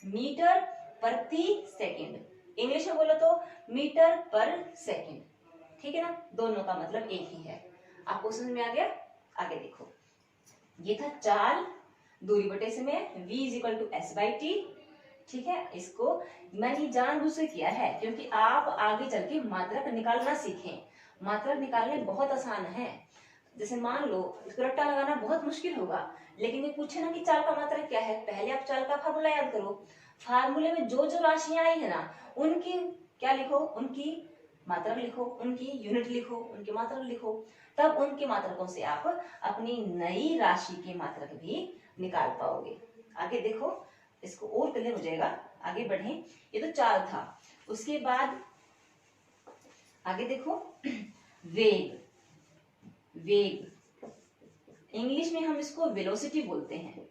Metre प्रति second. English में बोलो तो मीटर पर सेकंड। ठीक है ना, दोनों का मतलब एक ही है। आपको समझ में आ गया? आगे देखो, ये था चाल दूरी बटे समय, v is equal to s by t. ठीक है, इसको मैंने जानबूझ के किया है क्योंकि आप आगे चल के मात्रक निकालना सीखें। मात्रक निकालने बहुत आसान है। जैसे मान लो इसको रट्टा लगाना बहुत मुश्किल होगा, लेकिन ये पूछे ना कि चाल का मात्रक क्या है, पहले आप चाल का फार्मूला याद करो। फार्मूले में जो जो राशियां आई है ना, उनकी क्या लिखो, उनकी मात्रक लिखो, उनकी यूनिट लिखो, उनकी मात्रक लिखो। तब उनके मात्रकों से आप अपनी नई राशि के मात्रक भी निकाल पाओगे। आगे देखो, इसको और क्लियर हो जाएगा, आगे बढ़े। ये तो चाल था। उसके बाद आगे देखो, वेग। वेग इंग्लिश में हम इसको वेलोसिटी बोलते हैं,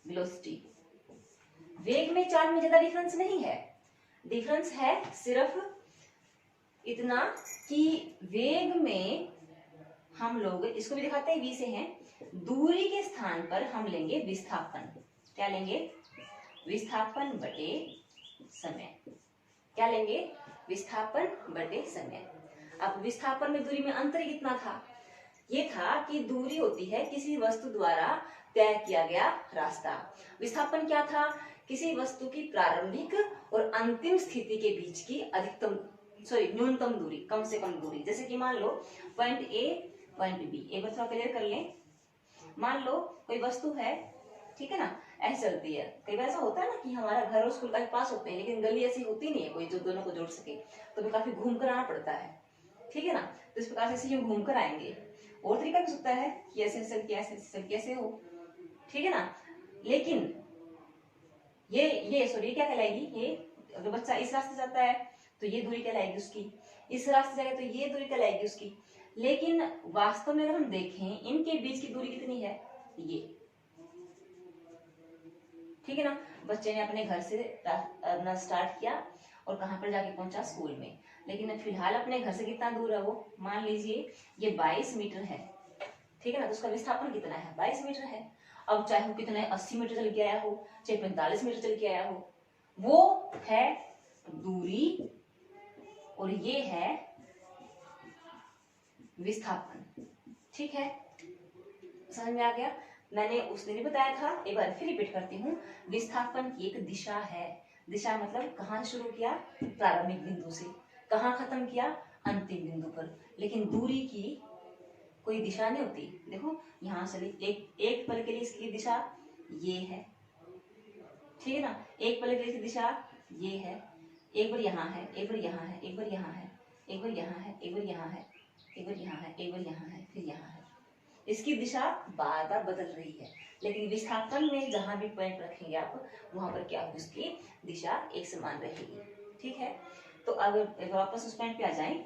वेलोसिटी। वेग में चाल में ज्यादा डिफरेंस नहीं है। डिफरेंस है सिर्फ इतना कि वेग में हम लोग इसको भी दिखाते हैं, वी से है, दूरी के स्थान पर हम लेंगे विस्थापन। क्या लेंगे? विस्थापन बटे समय। क्या लेंगे? विस्थापन बटे समय। अब विस्थापन में दूरी में अंतर कितना था? ये था कि दूरी होती है किसी वस्तु द्वारा तय किया गया रास्ता। विस्थापन क्या था? किसी वस्तु की प्रारंभिक और अंतिम स्थिति के बीच की न्यूनतम दूरी, कम से कम दूरी। जैसे कि मान लो पॉइंट ए पॉइंट बी, एक बार थोड़ा क्लियर कर लें। मान लो कोई वस्तु है, ठीक है ना, ऐसे चलती है। कई बार ऐसा होता है ना कि हमारा घर और स्कूल काफी पास होते हैं, लेकिन गली ऐसी होती नहीं है कोई जो दोनों को जोड़ सके, तो हमें काफी घूम कर आना पड़ता है। ठीक है ना, तो इस प्रकार से यूं घूम कर आएंगे। और तरीका भी सकता है कि ऐसे चल के ऐसे हो, ठीक है ना। लेकिन ये क्या कहलाएगी? ये अगर बच्चा इस रास्ते जाता है तो ये दूरी कहलाएगी उसकी, इस रास्ते जाएगा तो ये दूरी कहलाएगी उसकी। लेकिन वास्तव में अगर हम देखें, इनके बीच की दूरी कितनी है? ये, ठीक है ना। बच्चे ने अपने घर से अपना स्टार्ट किया और कहां पर जाके पहुंचा? स्कूल में। लेकिन फिलहाल अपने घर से कितना दूर है वो? मान लीजिए ये 22 मीटर है, ठीक है ना। तो उसका विस्थापन कितना है? 22 मीटर है। अब चाहे वो कितना 80 मीटर चल के आया हो, चाहे 45 मीटर चल के आया हो, वो है दूरी और ये है विस्थापन। ठीक है, समझ में आ गया? मैंने उस दिन ही बताया था, एक बार फिर रिपीट करती हूँ। विस्थापन की एक दिशा है। दिशा मतलब कहाँ शुरू किया? प्रारंभिक बिंदु से। कहाँ खत्म किया? अंतिम बिंदु पर। लेकिन दूरी की कोई दिशा नहीं होती। देखो यहाँ से एक पल के लिए इसकी दिशा ये है, ठीक है ना। एक पल के लिए इसकी दिशा ये है। एक बार यहाँ है, एक बार यहाँ है, एक बार यहाँ है, एक बार यहाँ है, एक बार यहाँ है, एक बार यहाँ है, एक बार यहाँ है, फिर यहाँ है। इसकी दिशा बार बार बदल रही है। लेकिन विस्थापन में जहां भी पॉइंट रखेंगे आप, वहां पर क्या होगी? उसकी दिशा एक समान रहेगी। ठीक है, तो अगर वापस उस पॉइंट पे आ जाएं,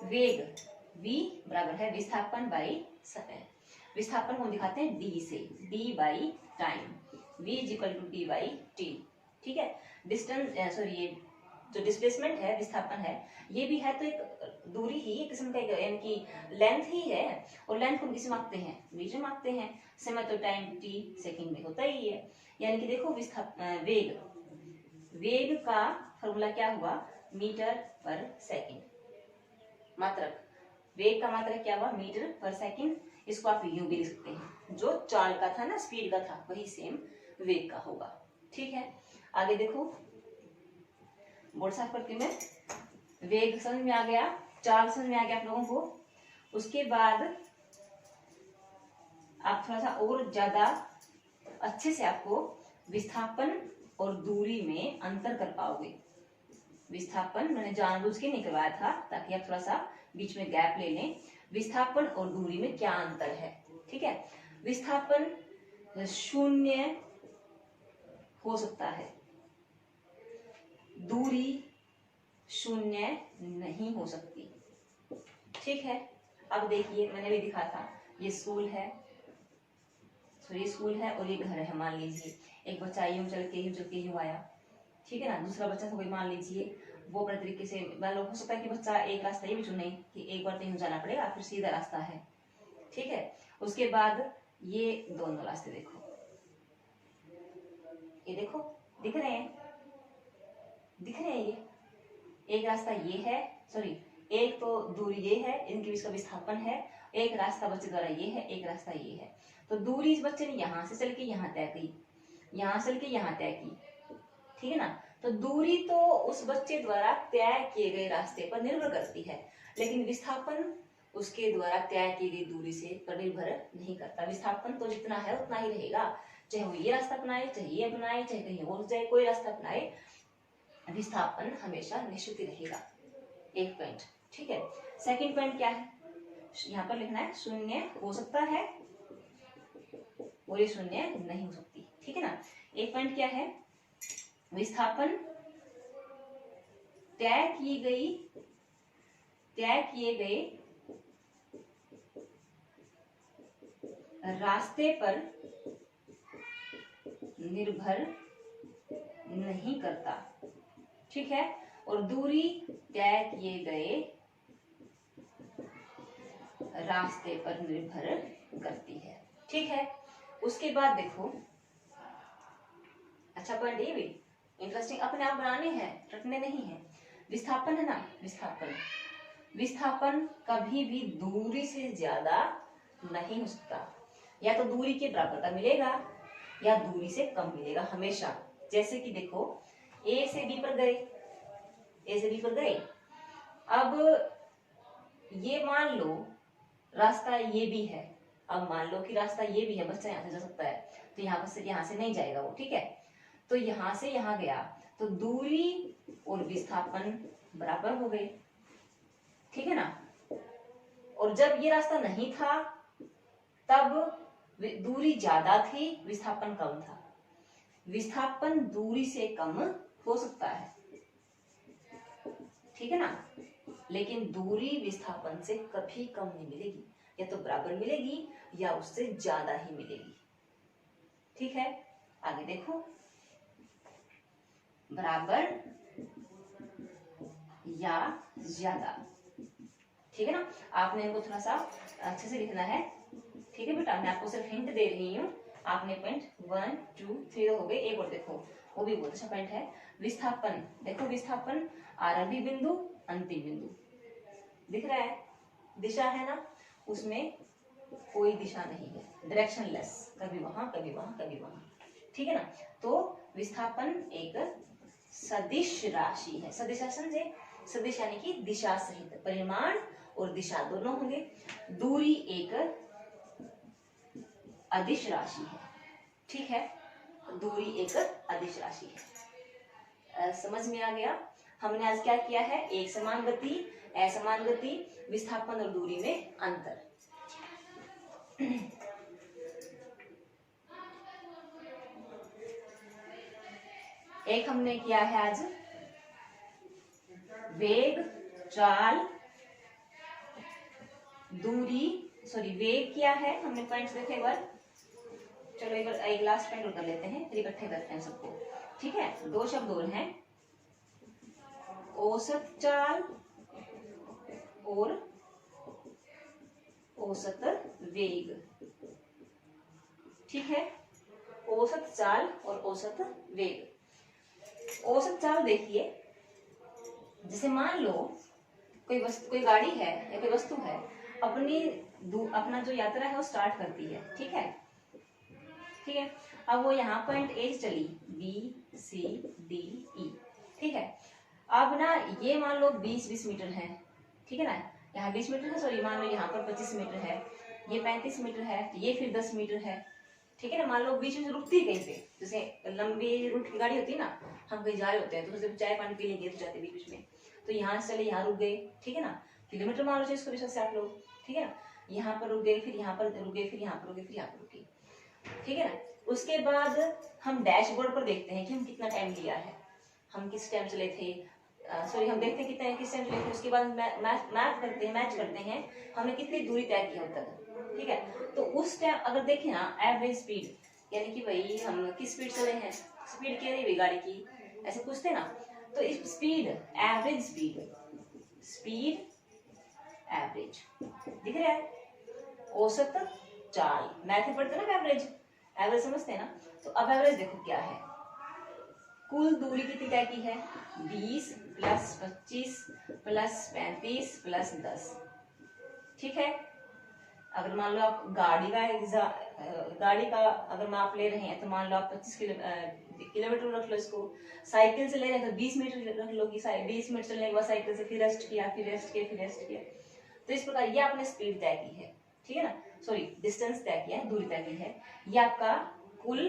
वेग v बराबर है विस्थापन बाई समय। विस्थापन को हम दिखाते हैं d से, d by time, v is equal to d by t. ठीक है, डिस्टेंस ये जो डिस्प्लेसमेंट है, विस्थापन है, ये भी है तो एक दूरी ही, एक किस्म का यानी कि लेंथ ही है। और लेंथ को हम किसे मापते हैं? मीटर मापते हैं। समय तो टाइम t सेकंड में होता ही है। यानी कि देखो वेग का फॉर्मूला क्या हुआ? मीटर पर सेकंड। मात्रक, वेग का मात्रक क्या हुआ? मीटर पर सेकंड। इसको आप यूं भी लिख सकते हैं, जो चाल का था ना, स्पीड का था, वही सेम वेग का होगा। ठीक है, आगे देखो, बोर्ड साफ करती हूं मैं। वेग समझ में आ गया, चाल समझ में आ गया आप लोगों को। उसके बाद आप थोड़ा सा और ज्यादा अच्छे से आपको विस्थापन और दूरी में अंतर कर पाओगे। विस्थापन मैंने जानबूझ के निकलवाया था ताकि आप थोड़ा सा बीच में गैप ले लें। विस्थापन और दूरी में क्या अंतर है? ठीक है, विस्थापन शून्य हो सकता है, दूरी शून्य नहीं हो सकती। ठीक है, अब देखिए मैंने भी दिखा था, ये स्कूल है, ये स्कूल है और ये घर है। मान लीजिए एक बच्चा यूं चल के यूं आया, ठीक है ना। दूसरा बच्चा था कोई, मान लीजिए वो अपने तरीके से, मान लो हो सकता है कि बच्चा एक रास्ता ये भी चुने कि एक बार कहीं जाना पड़ेगा, फिर सीधा रास्ता है, ठीक है। उसके बाद ये दोनों रास्ते देखो, ये देखो दिख रहे हैं, दिख रहे हैं, ये एक रास्ता ये है, सॉरी एक तो दूरी ये है, इनके बीच का विस्थापन है, एक रास्ता बच्चे द्वारा ये है, एक रास्ता ये है। तो दूरी इस बच्चे ने यहां से चल के यहां तय की, यहां से चल के यहां तय की, ठीक है ना। तो दूरी तो उस बच्चे द्वारा तय किए गए रास्ते पर निर्भर करती है, लेकिन विस्थापन उसके द्वारा तय की गई दूरी से पर निर्भर नहीं करता। विस्थापन तो जितना है उतना ही रहेगा, चाहे वो ये रास्ता अपनाए, चाहे ये अपनाए, चाहे कहीं और जाए, कोई रास्ता अपनाए, विस्थापन हमेशा निश्चित ही रहेगा। एक पॉइंट, ठीक है। सेकंड पॉइंट क्या है, यहाँ पर लिखना है शून्य हो सकता है और ये शून्य नहीं हो सकती, ठीक है ना। एक पॉइंट क्या है, विस्थापन तय किए गए रास्ते पर निर्भर नहीं करता, ठीक है। और दूरी तय किए गए रास्ते पर निर्भर करती है, ठीक है। उसके बाद देखो, अच्छा पॉइंट ये भी इंटरेस्टिंग, अपने आप बनाने हैं, रटने नहीं है। विस्थापन है ना, विस्थापन कभी भी दूरी से ज्यादा नहीं हो सकता, या तो दूरी के बराबर का मिलेगा या दूरी से कम मिलेगा हमेशा। जैसे कि देखो ए से बी पर गए, ए से बी पर गए, अब ये मान लो रास्ता ये भी है, अब मान लो कि रास्ता ये भी है, बच्चा यहाँ से जा सकता है, तो यहाँ से नहीं जाएगा वो, ठीक है। तो यहाँ से यहाँ गया तो दूरी और विस्थापन बराबर हो गए, ठीक है ना। और जब ये रास्ता नहीं था तब दूरी ज्यादा थी, विस्थापन कम था। विस्थापन दूरी से कम हो सकता है, ठीक है ना, लेकिन दूरी विस्थापन से कभी कम नहीं मिलेगी, या तो बराबर मिलेगी या उससे ज्यादा ही मिलेगी, ठीक है। आगे देखो, बराबर या ज्यादा, ठीक है ना। आपने इनको थोड़ा सा अच्छे से लिखना है, ठीक है बेटा, मैं आपको सिर्फ हिंट दे रही हूँ। आपने पॉइंट 1 2 3 हो गए, एक और देखो, वो भी बहुत अच्छा पॉइंट है। विस्थापन देखो, विस्थापन आरंभिक बिंदु अंतिम बिंदु दिख रहा है, दिशा है ना, उसमें कोई दिशा नहीं है, डायरेक्शनलेस, कभी वहां कभी वहां कभी वहां, ठीक है ना। तो विस्थापन एक सदिश राशि है, सदिश समझे, सदिश यानी कि दिशा सहित, परिमाण और दिशा दोनों होंगे। दूरी एक अदिश राशि है, ठीक है, दूरी एक अदिश राशि है। समझ में आ गया। हमने आज क्या किया है, एक समान गति, असमान गति, विस्थापन और दूरी में अंतर। एक हमने किया है आज वेग, चाल, दूरी, सॉरी वेग किया है हमने, पॉइंट्स देखे एक बार। चलो एक लास्ट पॉइंट और कर लेते हैं, फिर इकट्ठे करते हैं सबको, ठीक है। दो शब्द और हैं, औसत चाल और औसत वेग, ठीक है। औसत चाल और औसत वेग। औसत चाल देखिए, जैसे मान लो कोई गाड़ी है या कोई वस्तु है, अपना जो यात्रा है वो स्टार्ट करती है, ठीक है, ठीक है। अब वो यहाँ पॉइंट ए से चली, बी सी डी ई, ठीक है। अब ना ये मान लो 20 मीटर है, ठीक है ना, यहाँ 20 मीटर है, सॉरी मान लो यहाँ पर 25 मीटर है, ये 35 मीटर है, ये फिर 10 मीटर है, ठीक है ना। मान लो बीच में रुकती है कहीं पे, जैसे लंबी रूट की गाड़ी होती है ना, हम कहीं जा रहे होते हैं तो सिर्फ चाय पानी पी लेंगे तो जाते बीच बीच में, तो यहाँ से चले, यहाँ रुक गए, ठीक है ना, किलोमीटर मान लो इसको विश्वास से आप लोग, ठीक है ना। यहाँ पर रुक गए, फिर यहाँ पर रुक गए, फिर यहाँ पर रुक गए, फिर यहाँ पर रुके, ठीक है ना। उसके बाद हम डैशबोर्ड पर देखते हैं कि हम कितना टाइम लिया है, हम किस टाइम चले थे, सॉरी हम देखते हैं किस टाइम चले थे। उसके बाद मैच करते हैं हमने कितनी दूरी तय की अब तक, ठीक है। तो उस टाइम अगर देखें ना, एवरेज स्पीड यानी कि भाई हम किस स्पीड चले हैं, स्पीड क्या है भाई गाड़ी की, ऐसे पूछते ना, तो इस speed, average speed, speed average दिख रहा है, औसत चाल। मैथ में पढ़ते हैं ना एवरेज, एवरेज समझते हैं ना। तो अब एवरेज देखो क्या है, कुल दूरी कितनी तय की है, 20 प्लस 25 प्लस 35 प्लस 10। ठीक है, अगर मान लो आप गाड़ी का अगर माप ले रहे हैं तो मान लो आप 25 किलोमीटर रख लो इसको। साइकिल से ले रहे हैं तो 20 मीटर रख लो कि 20 मिनट चलने के बाद साइकिल से फिर रेस्ट किया, फिर रेस्ट किया, फिर रेस्ट किया। तो इस प्रकार ये आपने स्पीड तय की है, ठीक है ना, सॉरी डिस्टेंस तय किया है, दूरी तय की है। ये आपका कुल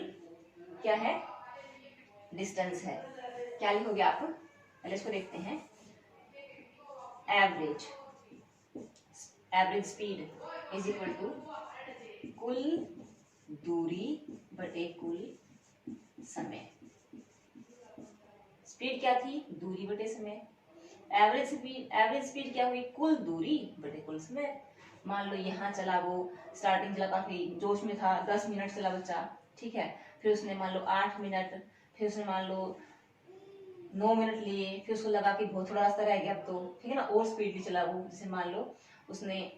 क्या है, डिस्टेंस है। क्या लिखोगे आप, पहले इसको देखते हैं। Average, average speed is equal to कुल दूरी बटे कुल समय। स्पीड क्या थी, दूरी बटे समय। एवरेज स्पीड क्या हुई, कुल दूरी बटे कुल समय। मान लो यहाँ चला, वो स्टार्टिंग चला, काफी जोश में था, 10 मिनट चला बच्चा, ठीक है, फिर उसने मान लो 8 मिनट, फिर उसने मान लो 9 मिनट लिए, फिर उसको लगा कि बहुत थोड़ा रास्ता रह गया अब तो, ठीक है ना, और स्पीड भी चला वो। जैसे मान लो उसने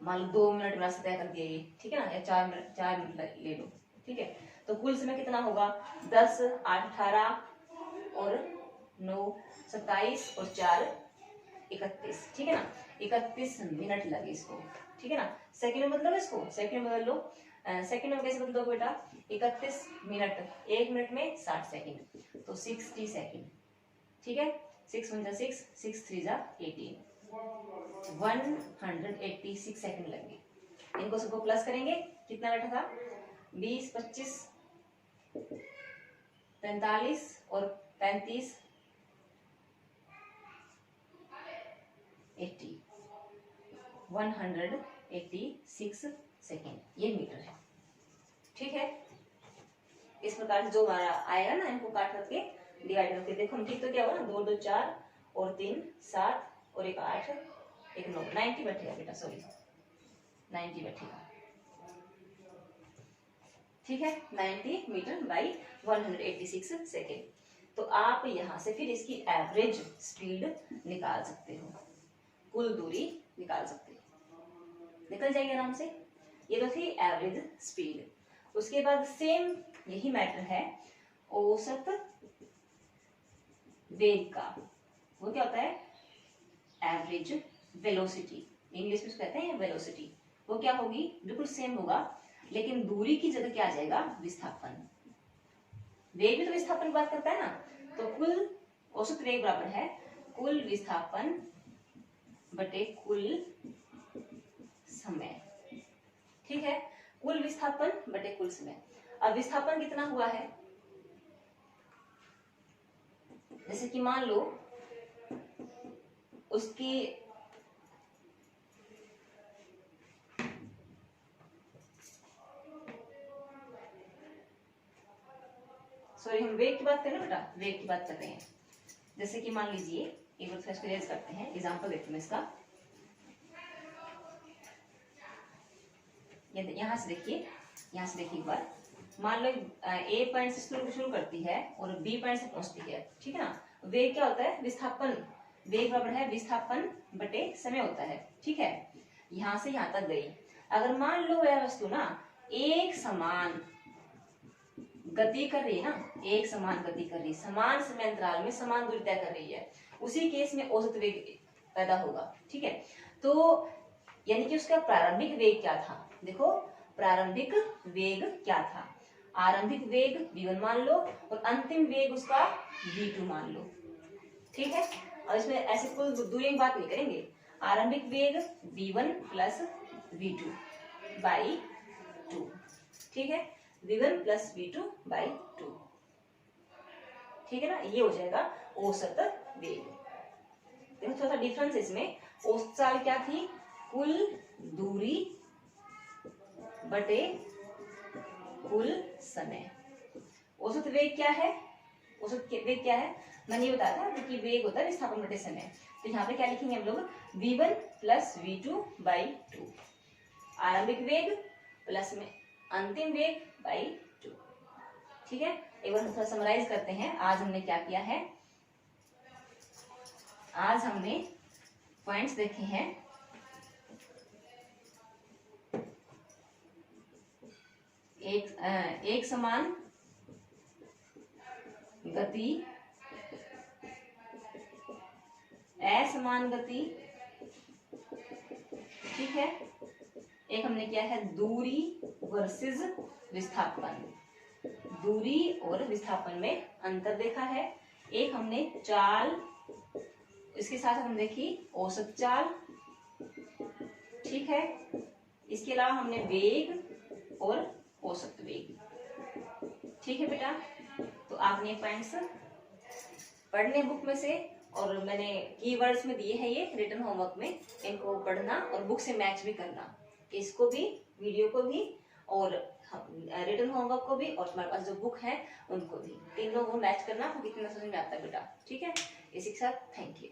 मान लो 2 मिनट में रास्ता तय कर दिया ये, ठीक है ना, या 4 मिनट ले लो, ठीक है। तो कुल समय कितना होगा, 10 8 18 और 9 27 और 4 31, ठीक है ना, 31 मिनट लगे इसको, ठीक है ना। सेकंड में बदलो इसको, सेकंड में बदल लो। सेकंड में कैसे बदल दो बेटा, 31 मिनट, 1 मिनट में 60 सेकंड, तो 60 सेकंड, ठीक है। 6 1 6 6 3 18, 186 सेकंड लगे। इनको सबको प्लस करेंगे, कितना बैठा था, 20 25 45 और 35 80, 186 सेकेंड, ये मीटर है, ठीक है। इस प्रकार से जो हमारा आएगा ना, इनको काट करके डिवाइड करके देखो हम, ठीक तो क्या हुआ ना, 2 2 4 और 3 7 और 1 8 1 9, 90 बैठेगा बेटा, सॉरी 90 बैठेगा, ठीक है, 90 मीटर बाई 186 सेकेंड। तो आप यहां से फिर इसकी एवरेज स्पीड निकाल सकते हो, कुल दूरी निकाल सकते हो, निकल जाएगी आराम से। ये तो थी एवरेज स्पीड। उसके बाद सेम यही मैटर है औसत वेग का, वो क्या होता है, एवरेज वेलोसिटी, इंग्लिश में उसको कहते हैं वेलोसिटी। वो क्या होगी, बिल्कुल सेम होगा, लेकिन दूरी की जगह क्या आ जाएगा, विस्थापन। वेग भी तो विस्थापन की बात करता है ना, तो कुल औसत वेग बराबर है कुल विस्थापन बटे कुल समय, ठीक है, कुल विस्थापन बटे कुल समय। अब विस्थापन कितना हुआ है, जैसे कि मान लो उसकी सॉरी हम वेग की बात करें ना बेटा, वेग की बात कर रहे हैं। जैसे कि मान लीजिए एक बार इसको रेज करते हैं, एग्जांपल देखते हैं इसका। यहां से देखिए, यहां से देखिए एक बार, मान लो ए पॉइंट से शुरू करती है और बी पॉइंट से पहुंचती है, ठीक है ना। वेग क्या होता है, विस्थापन, वेग बराबर है विस्थापन बटे समय होता है, ठीक है। यहां से यहां तक गई, अगर मान लो वह वस्तु ना एक समान गति कर रही है ना, एक समान गति कर रही है, समान समय अंतराल में समान दूरी तय कर रही है, उसी केस में औसत वेग पैदा होगा, ठीक है। तो यानी कि उसका प्रारंभिक वेग क्या था, देखो प्रारंभिक वेग क्या था, आरंभिक वेग v1 मान लो और अंतिम वेग उसका v2 मान लो, ठीक है। और इसमें ऐसे कुल दूरी की बात नहीं करेंगे, आरंभिक वेग v1 प्लस v2 बाई 2, ठीक है, v1 प्लस v2 बाई 2, ठीक है ना, ये हो जाएगा औसत वेग। देखो थोड़ा सा डिफरेंस इसमें, औसत चाल क्या थी, कुल दूरी बटे कुल समय। औसत वेग क्या है, औसत वेग क्या है, मैंने ये बताया था कि वेग होता है विस्थापन बटे समय। तो यहाँ पे क्या लिखेंगे हम लोग, v1 प्लस v2 बाई 2, आरंभिक वेग प्लस में अंतिम वेग बाई 2, ठीक है। एक बार हम थोड़ा समराइज करते हैं। आज हमने क्या किया है, आज हमने पॉइंट्स देखे हैं। एक समान गति, असमान गति, ठीक है। एक हमने किया है दूरी वर्सेस विस्थापन, दूरी और विस्थापन में अंतर देखा है। एक हमने चाल, इसके साथ हम देखी औसत चाल, ठीक है। इसके अलावा हमने वेग और औसत वेग, ठीक है बेटा। तो आपने पॉइंट्स पढ़ने बुक में से, और मैंने कीवर्ड्स में दिए हैं ये रिटन होमवर्क में, इनको पढ़ना और बुक से मैच भी करना, इसको भी, वीडियो को भी, और रिटन होमवर्क को भी, और तुम्हारे पास जो बुक है उनको भी, तीनों को मैच करना, आपको कितना समझ में आता है बेटा, ठीक है। इसी के साथ थैंक यू।